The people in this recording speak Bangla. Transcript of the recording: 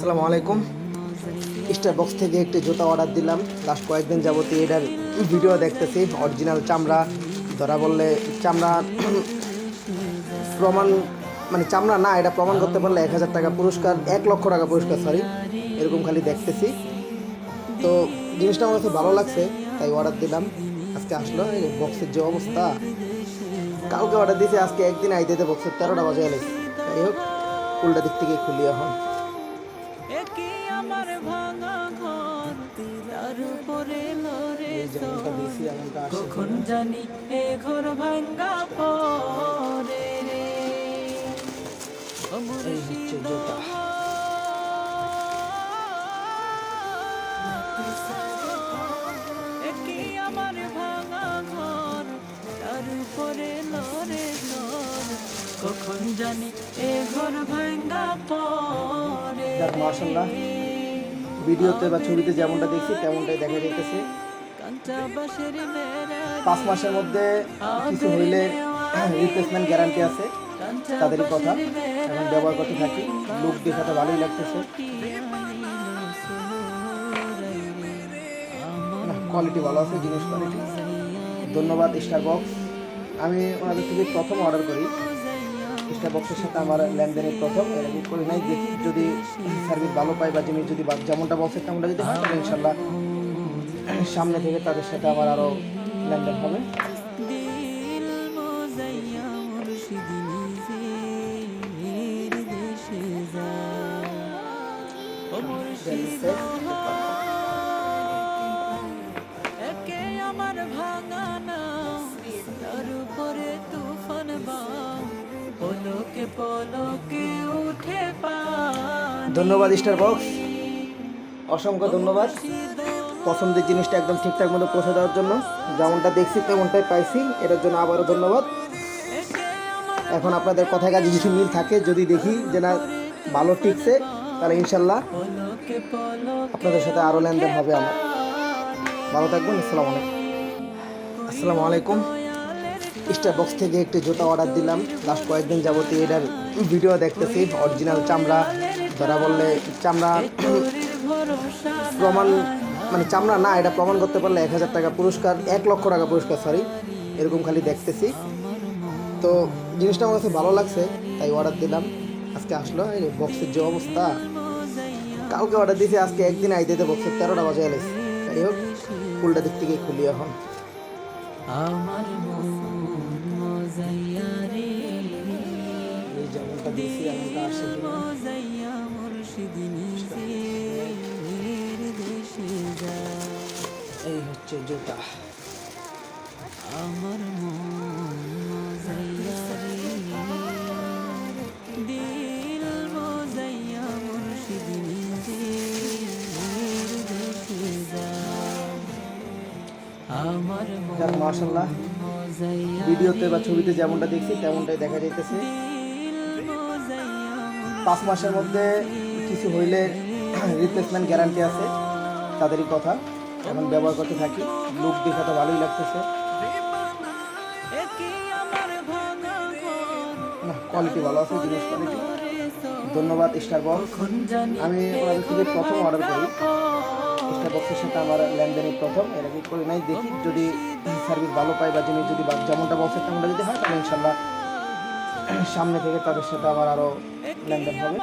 আসসালামু আলাইকুম। স্টার বক্স থেকে একটি জুতা অর্ডার দিলাম। লাস্ট কয়েকদিন যাবতীয় এটার ভিডিও দেখতেছি। অরিজিনাল চামড়া ধরা বললে চামড়া প্রমাণ, মানে চামড়া না, এটা প্রমাণ করতে পারলে 1000 টাকা পুরস্কার, 1 লক্ষ টাকা পুরস্কার, সরি, এরকম খালি দেখতেছি। তো জিনিসটা আমার কাছে ভালো লাগছে, তাই অর্ডার দিলাম। আজকে আসলো। এই বক্সের যে অবস্থা, কালকে অর্ডার দিয়েছি, আজকে একদিন আইতে বক্সের 13টা বাজে এলে। যাই হোক, উল্টা দিক থেকে খুলি এখন। কখন জানি এ ঘর ভাঙ্গা পড়ে রে একই আমার ভাঙা ঘর, তার উপরে লড়ে ঘর, কখন জানি এ ঘর ভাঙ্গা পড়ে। মাশাআল্লাহ, ভিডিওতে বা ছবিতে যেমনটা দেখছি তেমনটাই দেখা যাইতেছে। 5 মাসের মধ্যে কিছু হইলে রিপ্লেসমেন্ট গ্যারান্টি আছে, তাদেরই কথা। এখন ব্যবহার করতে থাকি, লুক দেখাতে ভালোই লাগতেছে, কোয়ালিটি ভালো আছে, জিনিস কোয়ালিটি। ধন্যবাদ স্টার বক্স। আমি ওনাদের থেকে প্রথম অর্ডার করি। স্টার বক্সের সাথে আমার লেনদেনের প্রথম, এরকম করি নাই। দেখি যদি সার্ভিস ভালো পাই বা জিনিস যদি যেমনটা বলছে তেমনটা যদি হয়, তাহলে ইনশাল্লাহ সামনে থেকে তাদের সাথে আমার আরও লেনদেন হবে। আমার ভাঙা নাও, তার উপরে তুফান বাও, পলকে পলকে উঠে পানি। ধন্যবাদ স্টার বক্স, অসংখ্য ধন্যবাদ পছন্দের জিনিসটা একদম ঠিকঠাক মতো পৌঁছে দেওয়ার জন্য। যেমনটা দেখছি তেমনটাই পাইছি, এটার জন্য আবারও ধন্যবাদ। এখন আপনাদের কথায় কাজে কিছু মিল থাকে, যদি দেখি যে না ভালো টিকছে, তাহলে ইনশাল্লাহ আপনাদের সাথে আরও লেনদেন হবে আমার। ভালো থাকবেন। আসসালামু আলাইকুম। স্টার বক্স থেকে একটি জুতা অর্ডার দিলাম। লাস্ট কয়েকদিন যাবতীয় এটার ভিডিও দেখতেছি। অরিজিনাল চামড়া ধরা বললে চামড়া প্রমাণ, মানে চামড়া না, এটা প্রমাণ করতে পারলে 1000 টাকা পুরস্কার, 1 লক্ষ টাকা পুরস্কার, সরি, এরকম খালি দেখতেছি। তো জিনিসটা আমার কাছে ভালো লাগছে, তাই অর্ডার দিলাম। আজকে আসলো। এই বক্সের যে অবস্থা, কালকে অর্ডার দিয়েছি, আজকে একদিন আইতে বক্সের 13টা বাজে এলে। যাই হোক, উল্টা দিক থেকে খুলি এখন। আমার মজাইয়ারে এই যেমনটা দিয়েছি এমনটা আসে কিনা। এই হচ্ছে জুতা। আমার মজাইয়ারে দিল মজাইয়া মুর্শিদিনী দেশে যায়। আমার মাশাআল্লাহ, ভিডিওতে বা ছবিতে যেমনটা দেখছি তেমনটাই দেখা যাইতেছে। 5 মাসের মধ্যে কিছু হইলে রিপ্লেসমেন্ট গ্যারান্টি আছে, তাদেরই কথা। এখন ব্যবহার করতে থাকি, লুক দেখাতে ভালোই লাগতেছে, কোয়ালিটি ভালো আছে, জিনিস কোয়ালিটি। ধন্যবাদ স্টার বক্স। আমি ওনাদের থেকে প্রথম অর্ডার করি। স্টার বক্সের সাথে আমার লেনদেনের প্রথম, এরকম করি নাই। দেখি যদি সার্ভিস ভালো পাই বা জিনিস যদি যেমনটা বলছে তেমনটা যদি হয়, তাহলে ইনশাল্লাহ সামনে থেকে তাদের সাথে আমার আরও লেনদেন হবে।